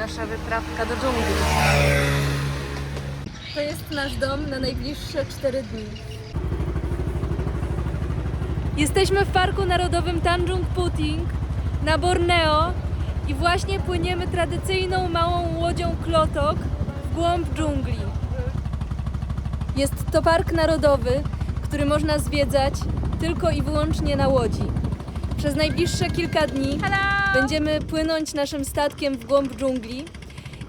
nasza wyprawka do dżungli. To jest nasz dom na najbliższe 4 dni. Jesteśmy w Parku Narodowym Tanjung Puting na Borneo i właśnie płyniemy tradycyjną małą łodzią Klotok w głąb dżungli. Jest to park narodowy, który można zwiedzać tylko i wyłącznie na łodzi. Przez najbliższe kilka dni będziemy płynąć naszym statkiem w głąb dżungli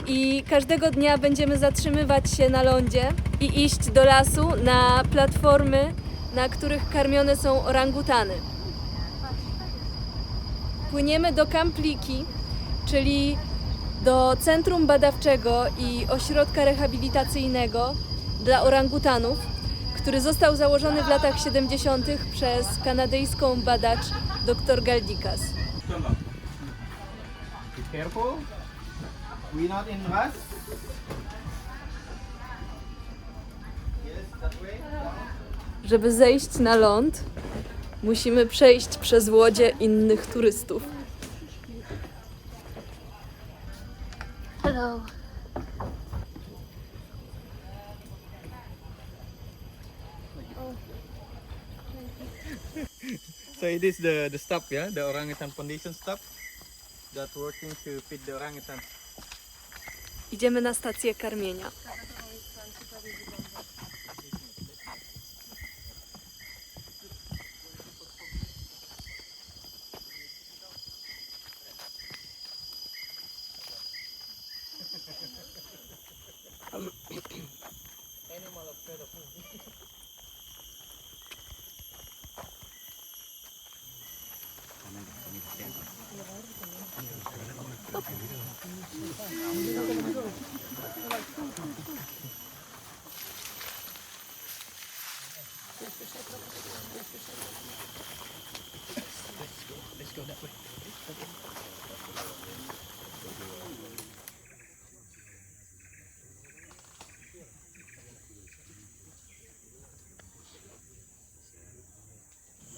i każdego dnia będziemy zatrzymywać się na lądzie i iść do lasu na platformy, na których karmione są orangutany. Płyniemy do Camp Liki, czyli do Centrum Badawczego i Ośrodka Rehabilitacyjnego dla Orangutanów, który został założony w latach 70. przez kanadyjską badacz dr Galdikas. Be careful. We're not in rush. Yes, that way. Żeby zejść na ląd, musimy przejść przez łodzie innych turystów. Hello. So it is the stop, yeah, the orangutan foundation stop that working to feed the orangutan. Idziemy na stację karmienia.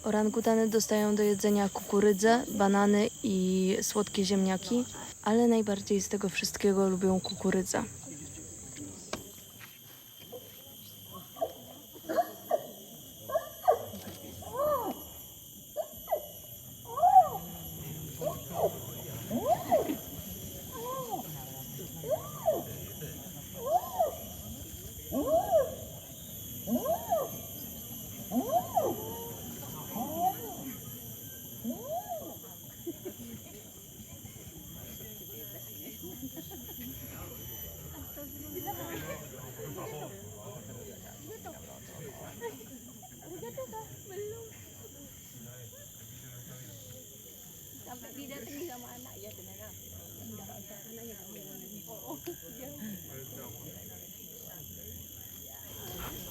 Orangutany dostają do jedzenia kukurydzę, banany i słodkie ziemniaki, ale najbardziej z tego wszystkiego lubią kukurydzę.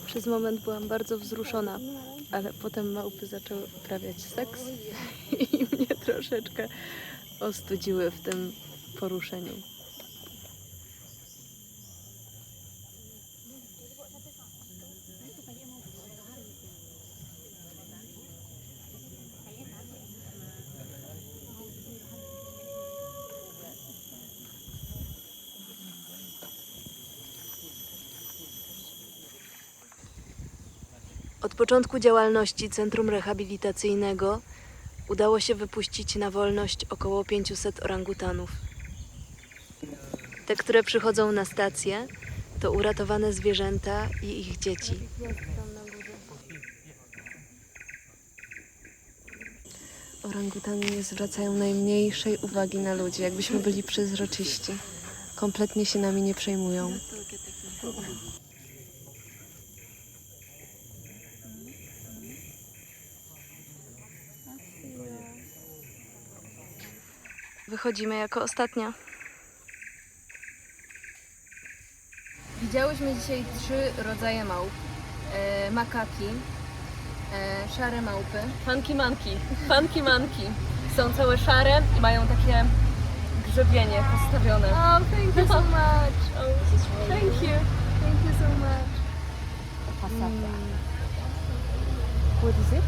Przez moment byłam bardzo wzruszona, ale potem małpy zaczęły uprawiać seks i mnie troszeczkę ostudziły w tym poruszeniu. Od początku działalności Centrum Rehabilitacyjnego udało się wypuścić na wolność około 500 orangutanów. Te, które przychodzą na stację, to uratowane zwierzęta i ich dzieci. Orangutany nie zwracają najmniejszej uwagi na ludzi, jakbyśmy byli przezroczyści. Kompletnie się nami nie przejmują. Wychodzimy jako ostatnia. Widziałyśmy dzisiaj 3 rodzaje małp. Makaki, szare małpy, funky monkey. Są całe szare i mają takie grzebienie postawione. Oh, thank you so much. Thank you so much. What is it?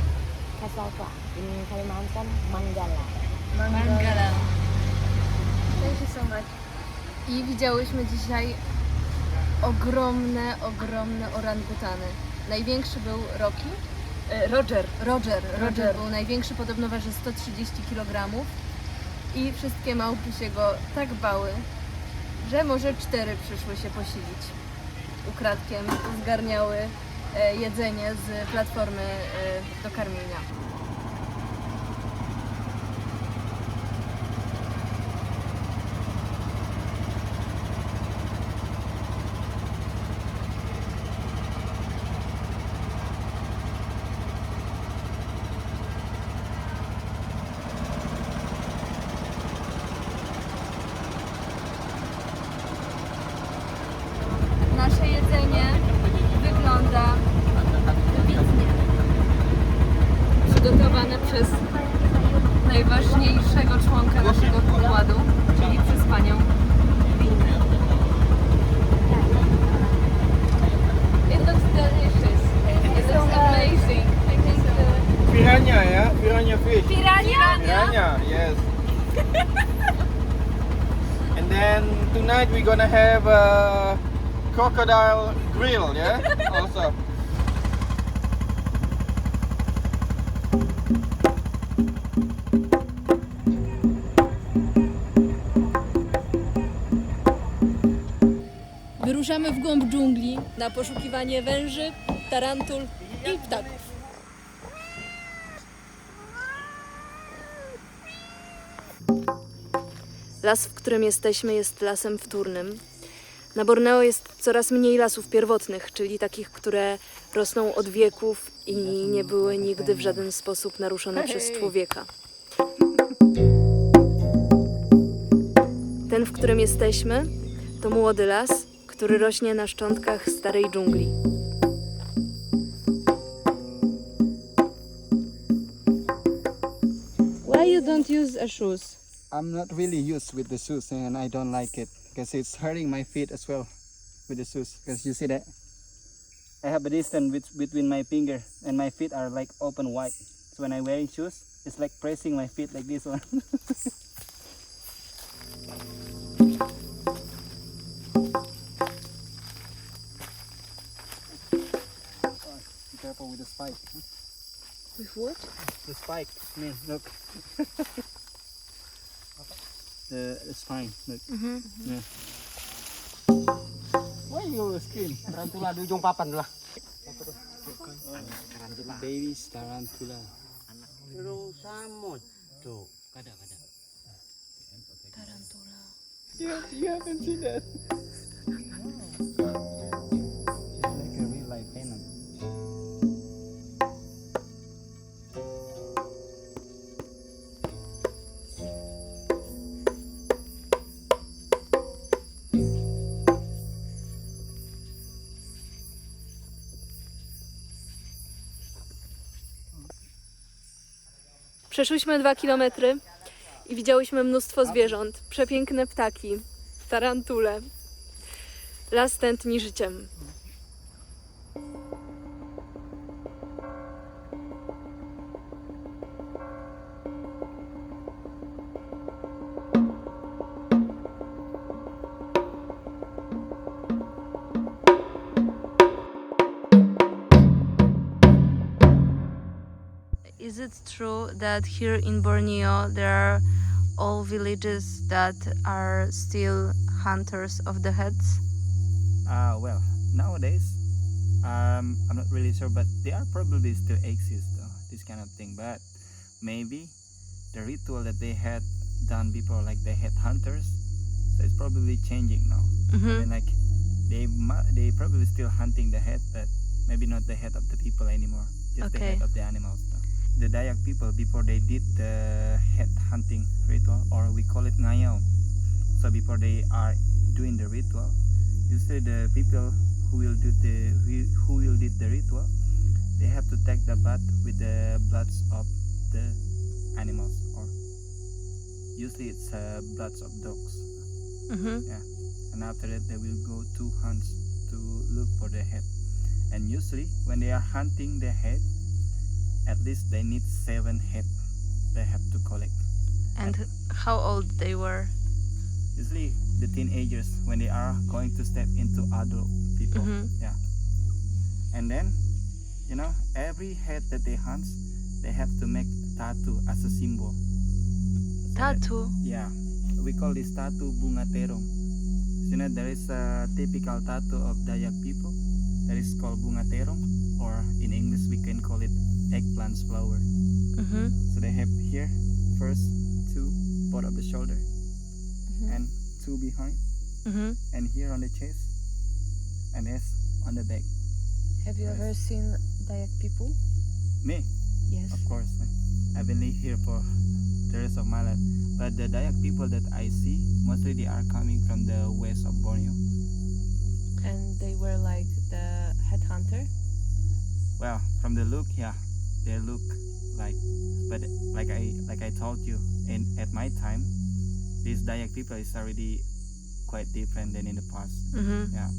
Cassava. In Kalimantan, Manggala. Mangala. Thank you so much. I widziałyśmy dzisiaj ogromne orangutany. Największy był Roger był największy, podobno waży 130 kg i wszystkie małpy się go tak bały, że może 4 przyszły się posilić. Ukradkiem zgarniały jedzenie z platformy do karmienia. Nasze jedzenie wygląda wybitnie. Przygotowane przez najważniejszego członka naszego pokładu, czyli przez panią Winę. It looks delicious. It looks amazing. I think Piranha, yeah? Piranha fish. Pirania? Piranha, yes. And then tonight we're gonna have a crocodile grill, yeah? Also. Wyruszamy w głąb dżungli na poszukiwanie węży, tarantul i ptaków. Las, w którym jesteśmy, jest lasem wtórnym. Na Borneo jest coraz mniej lasów pierwotnych, czyli takich, które rosną od wieków i nie były nigdy w żaden sposób naruszone przez człowieka. Ten, w którym jesteśmy, to młody las, który rośnie na szczątkach starej dżungli. Why you don't use a shoes? I'm not really used with the shoes and I don't like it because it's hurting my feet as well with the shoes. Because you see that I have a distance between my finger and my feet are like open wide. So when I'm wearing shoes, it's like pressing my feet like this one. Be careful with the spike. With what? The spike, man, look. It's fine, look. Yeah. Why you scream? Tarantula di ujung papan lah. Babies tarantula. Terus samon. Tuh, kada. Tarantula. You haven't seen that. It's like a real life venom. Przeszłyśmy 2 kilometry i widziałyśmy mnóstwo zwierząt, przepiękne ptaki, tarantule. Las tętni życiem. Is it true that here in Borneo there are all villages that are still hunters of the heads? Well, nowadays, I'm not really sure, but they are probably still exist though, this kind of thing. But maybe the ritual that they had done before, like they had hunters, so it's probably changing now. I mean, like they probably still hunting the head, but maybe not the head of the people anymore, just the Okay. head of the animals though. The Dayak people, before they did the head hunting ritual, or we call it ngayao. So before they are doing the ritual, usually the people who will do the ritual, they have to take the bath with the bloods of the animals, or usually it's bloods of dogs. Yeah, and after that they will go to hunts to look for the head. And usually when they are hunting the head, at least they need 7 head they have to collect. And how old they were? Usually the teenagers when they are going to step into adult people. Yeah. And then, you know, every head that they hunt, they have to make tattoo as a symbol. Tattoo. Yeah, we call this tattoo bunga terong. You know, there is a typical tattoo of Dayak people that is called bunga terong, or in English we can call it eggplant flower. So they have here first two, both of the shoulder, and two behind, and here on the chest, and S on the back. Have you ever seen Dayak people? Me, Yes. of course. I've been living here for the rest of my life. But the Dayak people that I see, mostly they are coming from the west of Borneo. And they were like the headhunter? Well, from the look, yeah, they look like. But like I told you, at my time, these Dayak people is already quite different than in the past. Yeah,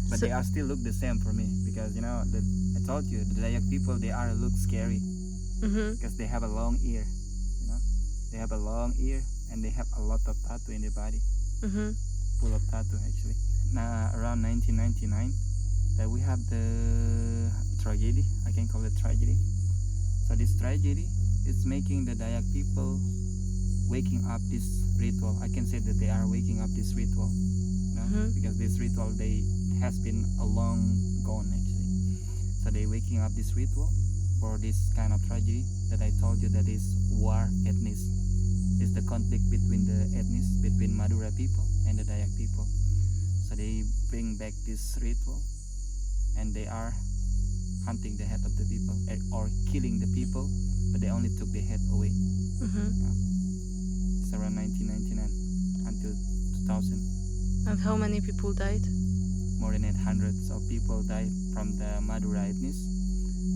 but So- they are still look the same for me because you know I told you the Dayak people they are look scary because they have a long ear. You know, they have a long ear and they have a lot of tattoo in their body, full of tattoo actually. Now around 1999, that we have the tragedy. I can call it tragedy. So this tragedy is making the Dayak people waking up this ritual. I can say that they are waking up this ritual, you know, because this ritual they has been a long gone actually. So they waking up this ritual for this kind of tragedy that I told you that is war ethnic. It's the conflict between the ethnic, between Madura people and the Dayak people. So they bring back this ritual and they are hunting the head of the people or killing the people, but they only took the head away. It's around 1999 until 2000. And how many people died? More than 800 of people died from the Madura ethnic,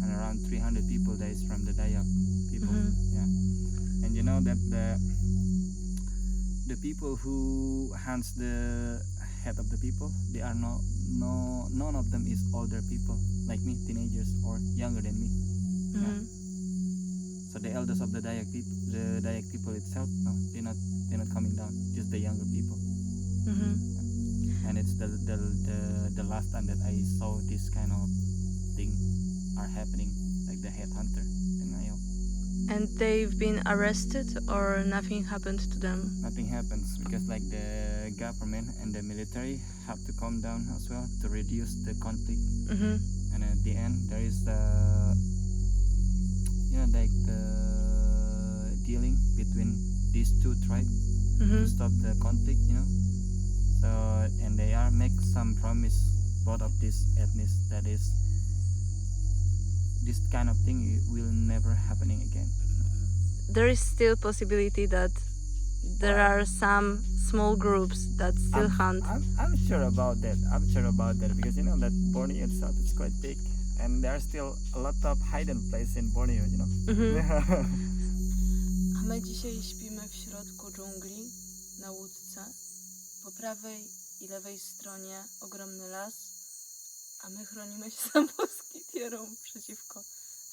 and around 300 people died from the Dayak people. Yeah, and you know that the people who hunts the head of the people, they are none of them is older people like me, teenagers or younger than me. Yeah. So the elders of the Dayak people itself, no, they're not coming down. Just the younger people. And it's the last time that I saw this kind of thing are happening, like the headhunter in Ngayo. And they've been arrested or nothing happened to them? Nothing happens because like the government and the military have to calm down as well to reduce the conflict. And at the end there is the like the dealing between these two tribes to stop the conflict, you know. So and they are make some promise both of these ethnic that is this kind of thing will never happening again. There is still possibility that there are some small groups that still hunt. I'm sure about that. I'm sure about that because you know that Borneo itself is quite big and there are still a lot of hidden places in Borneo, you know. A my dzisiaj śpimy w środku dżungli, na łódce. Po prawej i lewej stronie ogromny las, a my chronimy się za moskitierą przeciwko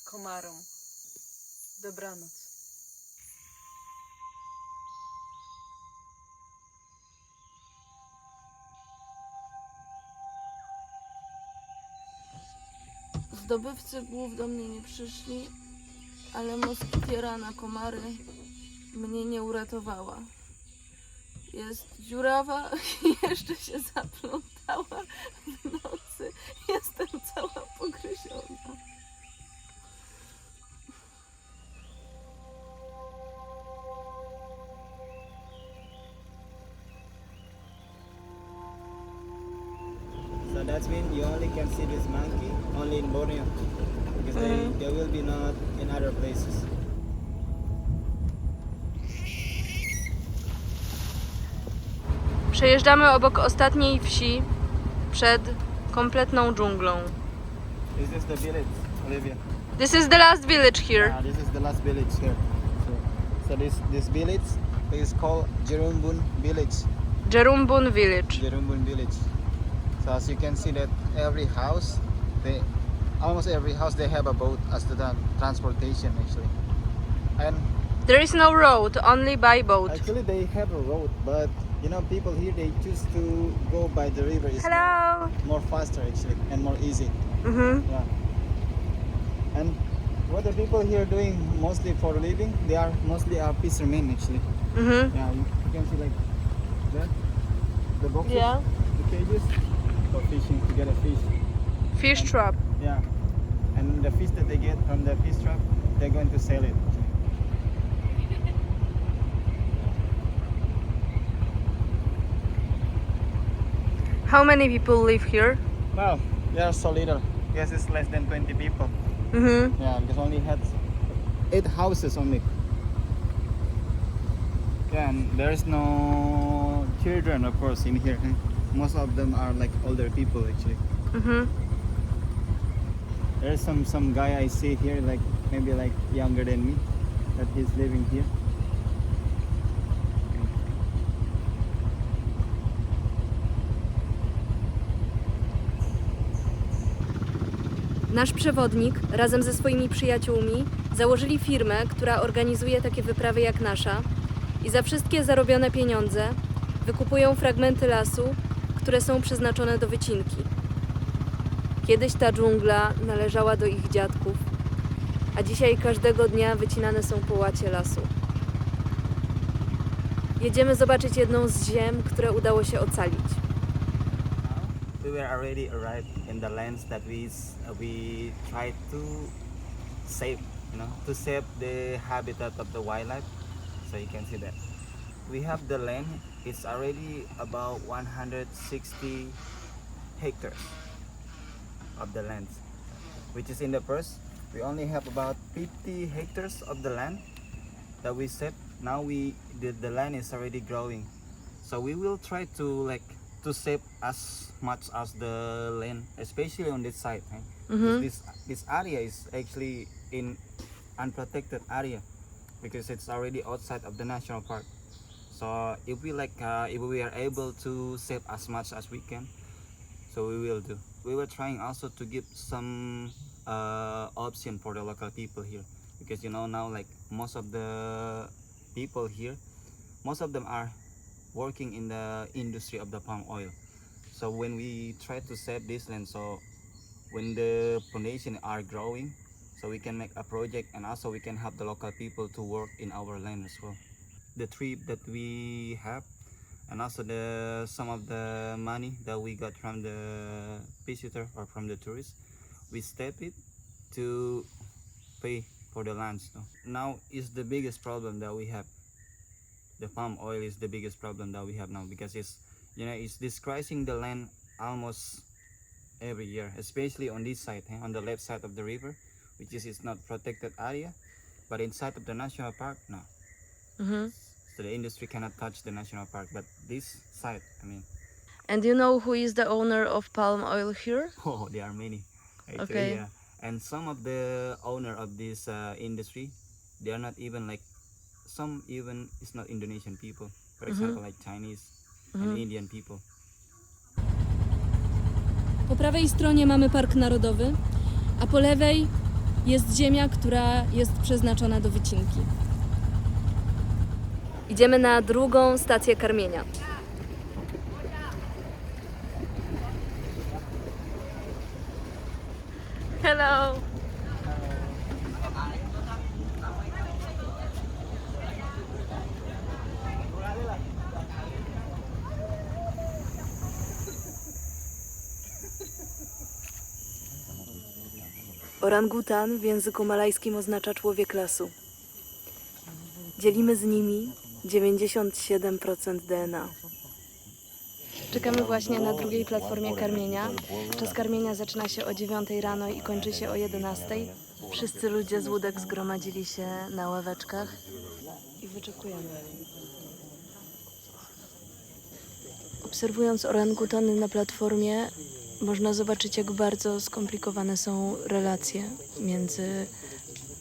komarom. Dobranoc. Zdobywcy głów do mnie nie przyszli, ale moskitiera na komary mnie nie uratowała. Jest dziurawa i jeszcze się zaplątała w nocy. Jestem cała pogryziona. So that means you only can see this monkey only in Borneo because they will be not in other places. Przejeżdżamy obok ostatniej wsi przed kompletną dżunglą. This is the village, Olivia. This is the last village here. This is the last village here. So this village is called Jerumbun village. Jerumbun village. Jerumbun village. So as you can see that every house, almost every house they have a boat as the transportation actually. And There is no road, only by boat. Actually, they have a road, but you know, people here they choose to go by the river. It's Hello. more faster actually and more easy. Mhm. Yeah. And what the people here doing mostly for a living, they are mostly fishermen actually. Mhm. Yeah, you can see like that, the boxes, Yeah. the cages for fishing to get a fish. Fish trap. Yeah, and the fish that they get from the fish trap, they're going to sell it. How many people live here? Well, they are so little. Yes, it's less than 20 people. Mhm. Yeah, because only had 8 houses only. Yeah, and there's no children, of course, in here. Most of them are like older people actually. Mhm. There's some guy I see here, like maybe like younger than me, that he's living here. Nasz przewodnik razem ze swoimi przyjaciółmi założyli firmę, która organizuje takie wyprawy jak nasza i za wszystkie zarobione pieniądze wykupują fragmenty lasu, które są przeznaczone do wycinki. Kiedyś ta dżungla należała do ich dziadków, a dzisiaj każdego dnia wycinane są połacie lasu. Jedziemy zobaczyć jedną z ziem, które udało się ocalić. We were already arrived in the lands that we tried to save, to save the habitat of the wildlife. So you can see that we have the land. It's already about 160 hectares of the land, which is in the first. We only have about 50 hectares of the land that we saved. Now the land is already growing, so we will try to save as much as the land, especially on this side. This area is actually in unprotected area because it's already outside of the national park. So if we are able to save as much as we can, so we will do. We were trying also to give some option for the local people here, because now like most of the people here, most of them are working in the industry of the palm oil. So when we try to save this land, so when the plantation are growing, so we can make a project, and also we can help the local people to work in our land as well. The trip that we have, and also some of the money that we got from the visitor or from the tourists, we step it to pay for the lands. Now is the biggest problem that we have. The palm oil is the biggest problem that we have now, because it's disgracing the land almost every year, especially on this side, on the left side of the river, which is not protected area, but inside of the national park, no. So the industry cannot touch the national park, but this side, And you know who is the owner of palm oil here? oh, there are many actually. Okay. Yeah. And some of the owner of this industry, they are not even like, some even it's not Indonesian people, for example, like Chinese and Indian people. Po prawej stronie mamy Park Narodowy, a po lewej jest ziemia, która jest przeznaczona do wycinki. Idziemy na drugą stację karmienia. Hello! Orangutan w języku malajskim oznacza człowiek lasu. Dzielimy z nimi 97% DNA. Czekamy właśnie na drugiej platformie karmienia. Czas karmienia zaczyna się o 9 rano i kończy się o 11. Wszyscy ludzie z łódek zgromadzili się na ławeczkach i wyczekujemy. Obserwując orangutany na platformie, można zobaczyć, jak bardzo skomplikowane są relacje między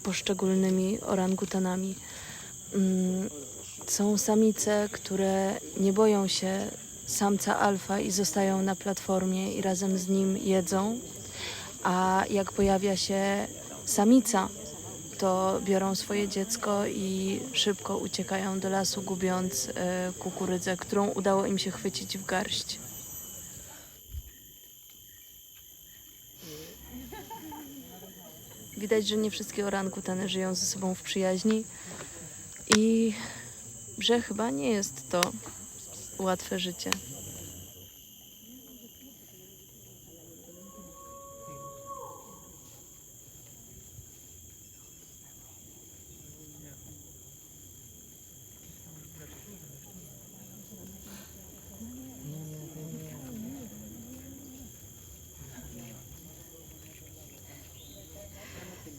poszczególnymi orangutanami. Są samice, które nie boją się samca alfa i zostają na platformie i razem z nim jedzą, a jak pojawia się samica, to biorą swoje dziecko i szybko uciekają do lasu, gubiąc kukurydzę, którą udało im się chwycić w garść. Widać, że nie wszystkie orangutany żyją ze sobą w przyjaźni i że chyba nie jest to łatwe życie.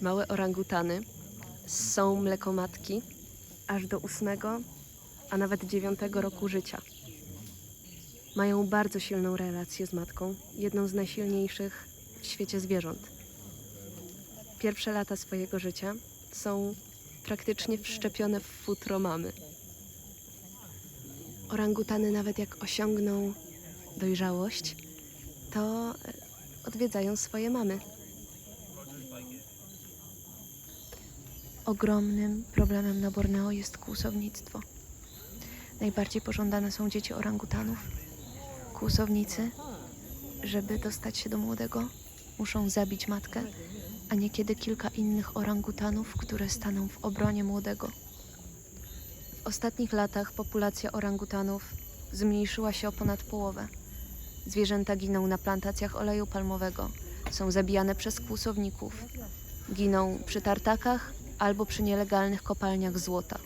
Małe orangutany są mlekomatki aż do 8, a nawet 9 roku życia. Mają bardzo silną relację z matką, jedną z najsilniejszych w świecie zwierząt. Pierwsze lata swojego życia są praktycznie wszczepione w futro mamy. Orangutany nawet jak osiągną dojrzałość, to odwiedzają swoje mamy. Ogromnym problemem na Borneo jest kłusownictwo. Najbardziej pożądane są dzieci orangutanów. Kłusownicy, żeby dostać się do młodego, muszą zabić matkę, a niekiedy kilka innych orangutanów, które staną w obronie młodego. W ostatnich latach populacja orangutanów zmniejszyła się o ponad połowę. Zwierzęta giną na plantacjach oleju palmowego, są zabijane przez kłusowników, giną przy tartakach albo przy nielegalnych kopalniach złota.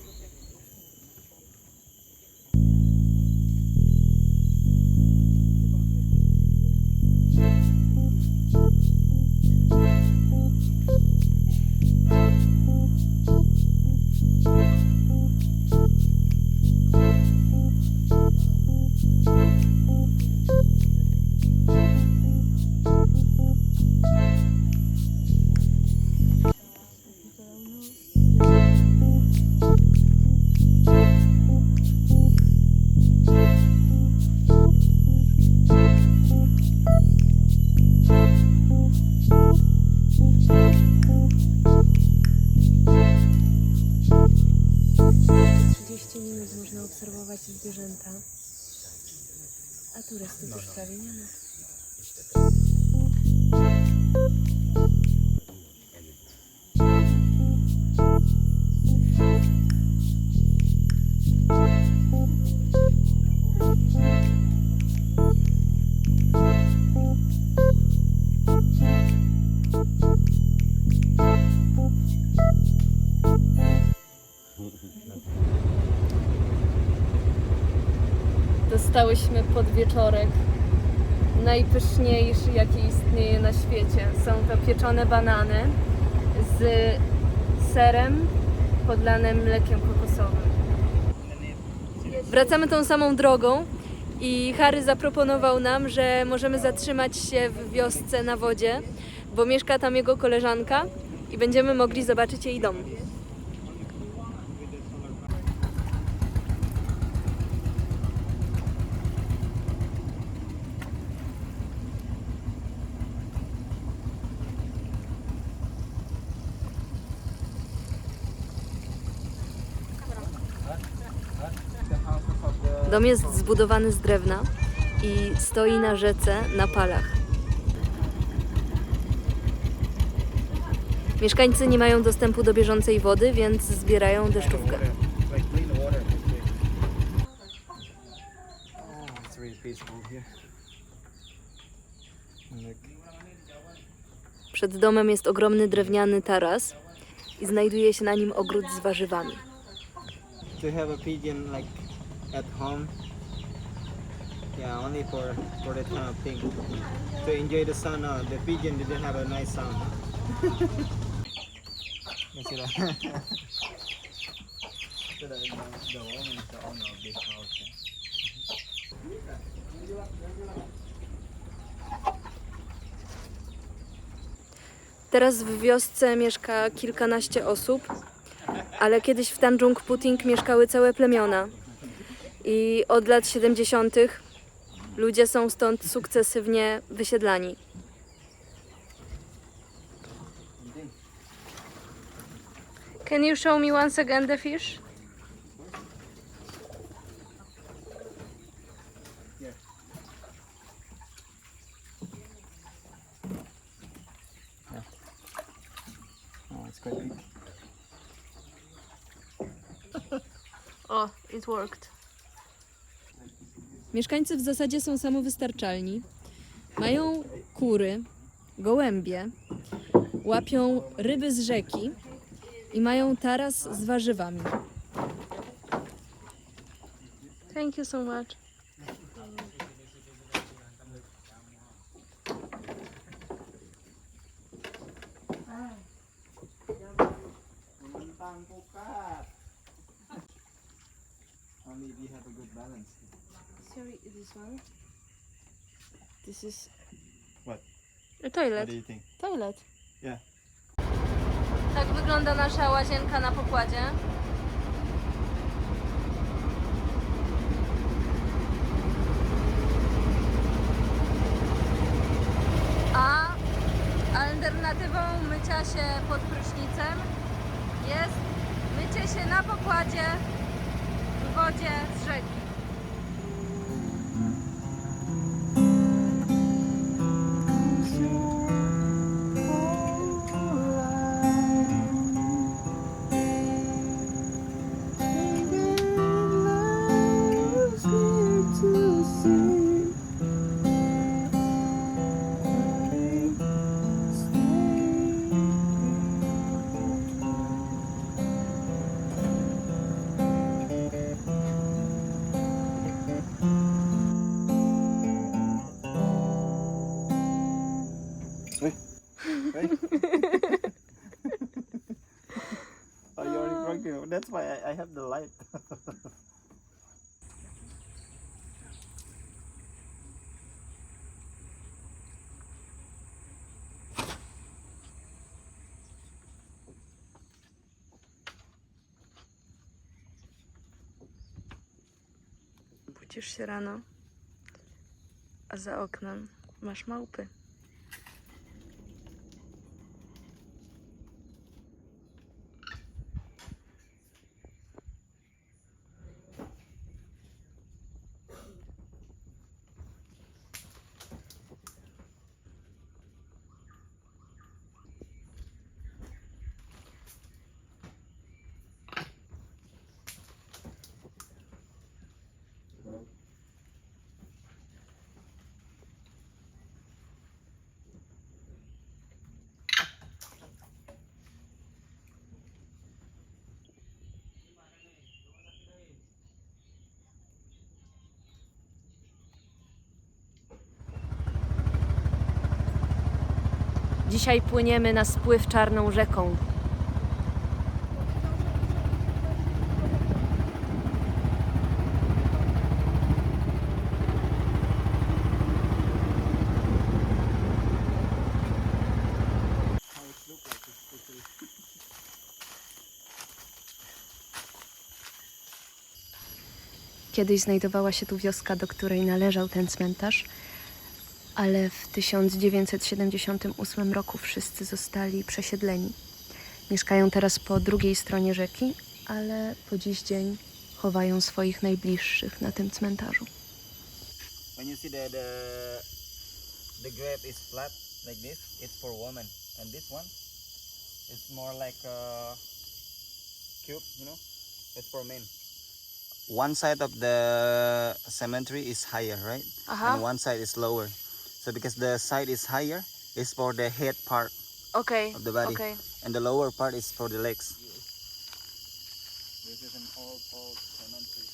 Można obserwować zwierzęta, a turystów już prawie nie ma. Dostałyśmy podwieczorek, najpyszniejszy, jaki istnieje na świecie. Są to pieczone banany z serem podlanym mlekiem kokosowym. Wracamy tą samą drogą i Harry zaproponował nam, że możemy zatrzymać się w wiosce na wodzie, bo mieszka tam jego koleżanka i będziemy mogli zobaczyć jej dom. Dom jest zbudowany z drewna i stoi na rzece na palach. Mieszkańcy nie mają dostępu do bieżącej wody, więc zbierają deszczówkę. Przed domem jest ogromny drewniany taras i znajduje się na nim ogród z warzywami. To have a pigeon like at home, yeah, only for that kind of thing. To enjoy the sun, the pigeon didn't have a nice sound. You see that? So the woman is the owner of this house. Teraz w wiosce mieszka kilkanaście osób, ale kiedyś w Tanjung Puting mieszkały całe plemiona. I od lat 70. ludzie są stąd sukcesywnie wysiedlani. Can you show me once again the fish? Oh, it's quite big. O, it worked. Mieszkańcy w zasadzie są samowystarczalni. Mają kury, gołębie, łapią ryby z rzeki i mają taras z warzywami. Thank you so much. Only we have a good balance. Sorry, this one. This is What? a toilet. What do you think? Toilet. Yeah. Tak wygląda nasza łazienka na pokładzie. A alternatywą mycia się pod prysznicem jest mycie się na pokładzie w wodzie z rzeki. Right? Oh, you're already broken. That's why I have the light. Budzisz się rano, a za oknem masz małpy. Dzisiaj płyniemy na spływ Czarną rzeką. Kiedyś znajdowała się tu wioska, do której należał ten cmentarz, ale w 1978 roku wszyscy zostali przesiedleni. Mieszkają teraz po drugiej stronie rzeki, ale po dziś dzień chowają swoich najbliższych na tym cmentarzu. When you see the grave is flat like this, it's for women, and this one is more like a cube, you know, it's for men. One side of the cemetery is higher, right? And one side is lower. So because the side is higher, it's for the head part Okej, of the body, okej. and the lower part is for the legs. This is an old cemetery.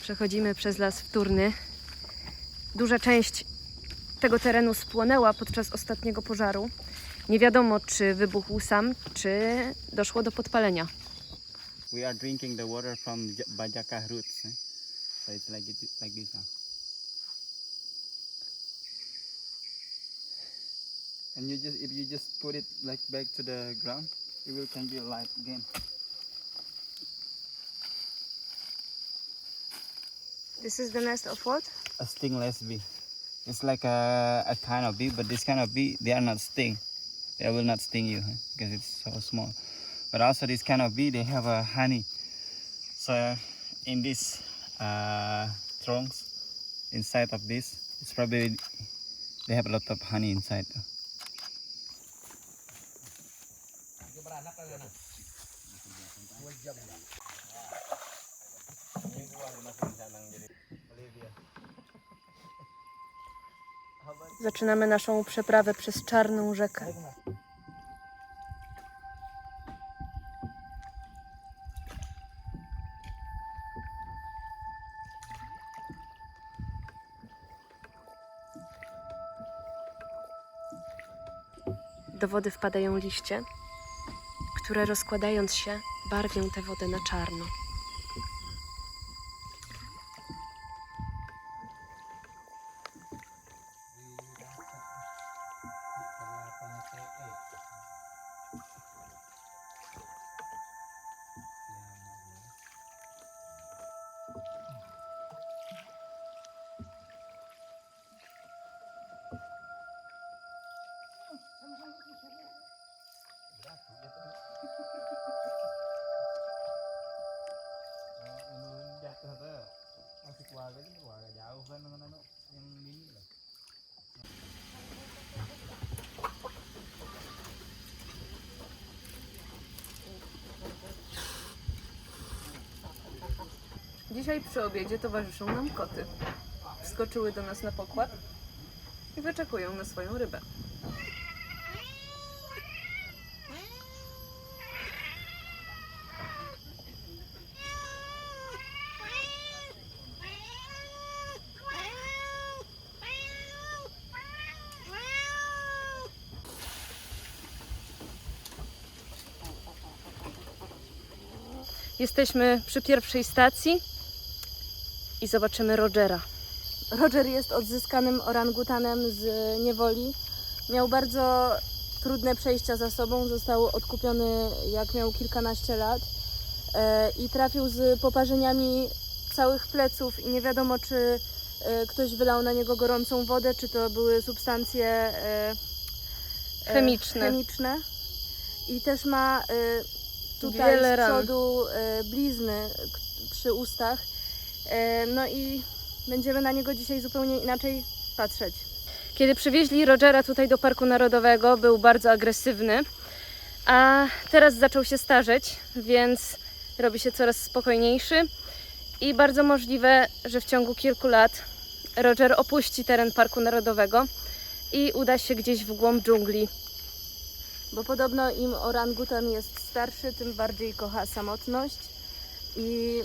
Przechodzimy przez las wtórny. Duża część tego terenu spłonęła podczas ostatniego pożaru. Nie wiadomo, czy wybuchł sam, czy doszło do podpalenia. We are drinking the water from Bajaka roots, so it's like this. And if you just put it like back to the ground, it will can be alive again. This is the nest of what? A stingless bee. It's like a kind of bee, but this kind of bee, they are not sting. They will not sting you because it's so small. But also this kind of bee, they have a honey. So in this trunks, inside of this, it's probably they have a lot of honey inside. Zaczynamy naszą przeprawę przez Czarną Rzekę. Do wody wpadają liście, które rozkładając się barwią tę wodę na czarno. Dzisiaj przy obiedzie towarzyszą nam koty. Wskoczyły do nas na pokład i wyczekują na swoją rybę. Jesteśmy przy pierwszej stacji i zobaczymy Rogera. Roger jest odzyskanym orangutanem z niewoli. Miał bardzo trudne przejścia za sobą. Został odkupiony jak miał kilkanaście lat i trafił z poparzeniami całych pleców i nie wiadomo, czy ktoś wylał na niego gorącą wodę, czy to były substancje chemiczne. I też ma tutaj Wiele z ran. przodu blizny przy ustach. No i będziemy na niego dzisiaj zupełnie inaczej patrzeć. Kiedy przywieźli Rogera tutaj do Parku Narodowego, był bardzo agresywny, a teraz zaczął się starzeć, więc robi się coraz spokojniejszy i bardzo możliwe, że w ciągu kilku lat Roger opuści teren Parku Narodowego i uda się gdzieś w głąb dżungli. Bo podobno im orangutan jest starszy, tym bardziej kocha samotność i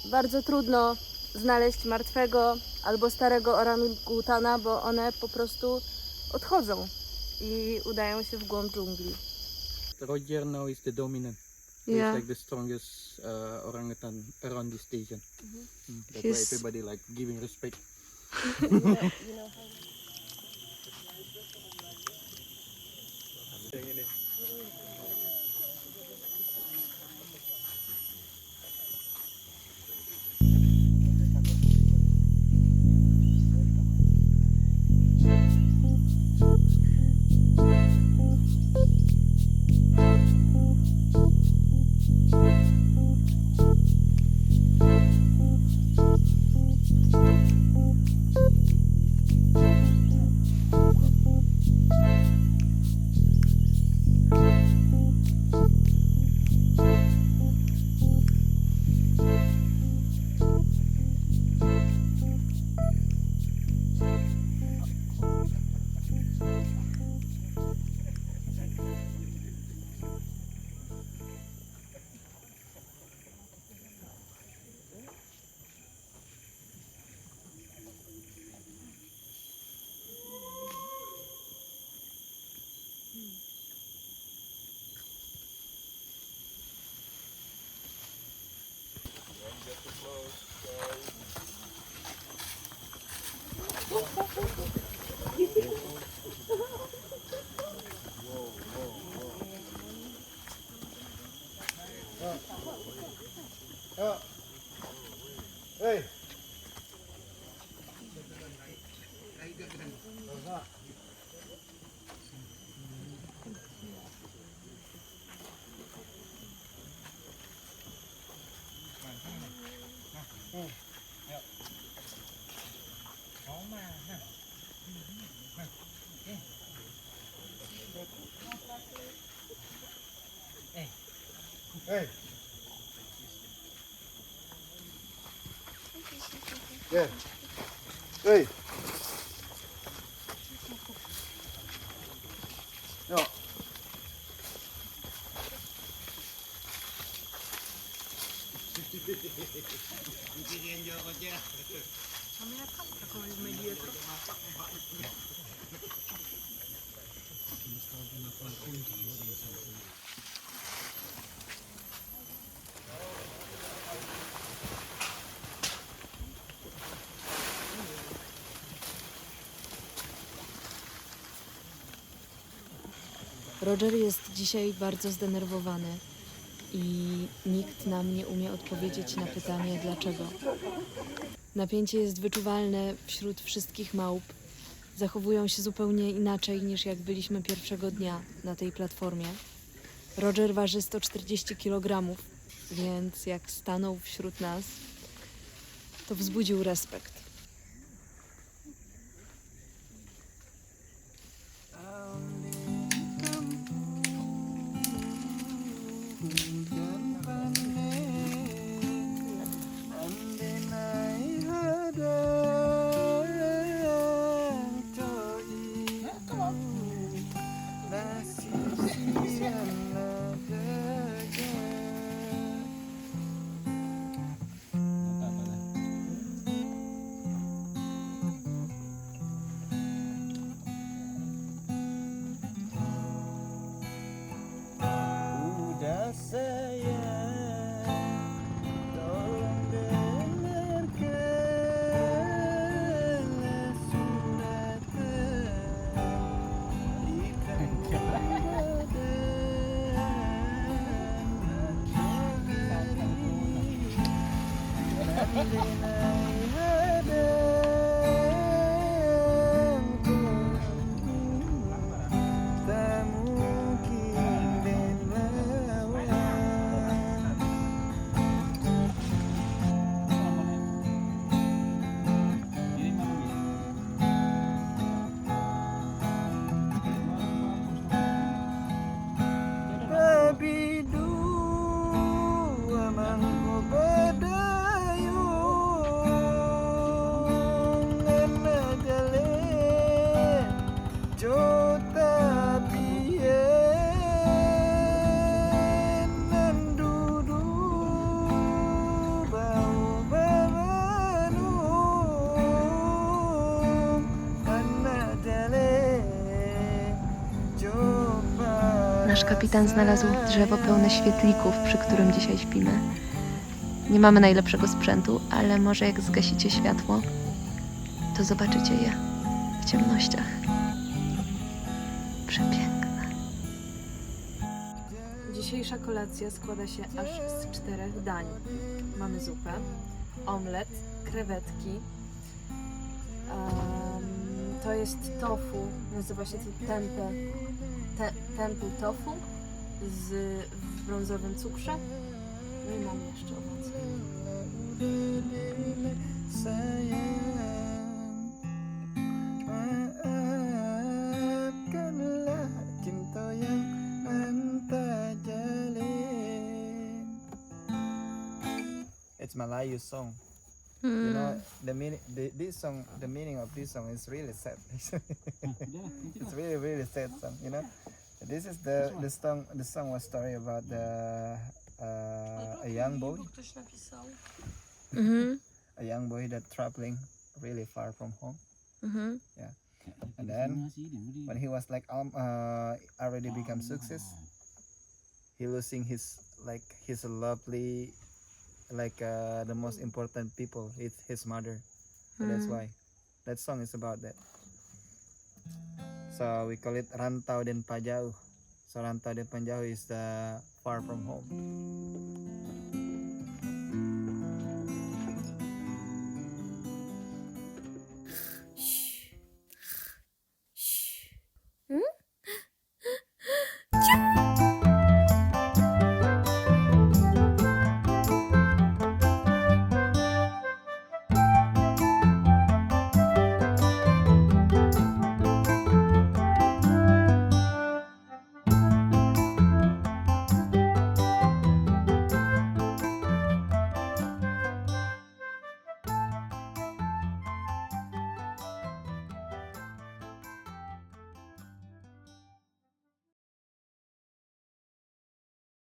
bardzo trudno znaleźć martwego albo starego orangutana, bo one po prostu odchodzą i udają się w głąb dżungli. Roger now is the dominant. Yeah. He's like the strongest orangutan around this station. That's why He's- everybody like giving respect. Hey. Yeah. Hey. No. Roger jest dzisiaj bardzo zdenerwowany i nikt nam nie umie odpowiedzieć na pytanie dlaczego. Napięcie jest wyczuwalne wśród wszystkich małp. Zachowują się zupełnie inaczej niż jak byliśmy pierwszego dnia na tej platformie. Roger waży 140 kg, więc jak stanął wśród nas, to wzbudził respekt. Nasz kapitan znalazł drzewo pełne świetlików, przy którym dzisiaj śpimy. Nie mamy najlepszego sprzętu, ale może jak zgasicie światło, to zobaczycie je w ciemnościach. Przepiękne. Dzisiejsza kolacja składa się aż z 4 dań. Mamy zupę, omlet, krewetki. To jest tofu, nazywa się to temple tofu w brązowym cukrze. No i mamy jeszcze owoce. It's Malayu song. You know the meaning. This song, the meaning of this song is really sad. It's really sad song. You know, this is the song. The song was story about a young boy. A young boy that traveling really far from home. Yeah, and then when he was like already become success, he losing his lovely the most important people is his mother. So that's why that song is about that. So we call it Rantau dan Pajauh. So Rantau dan Pajauh is the far from home.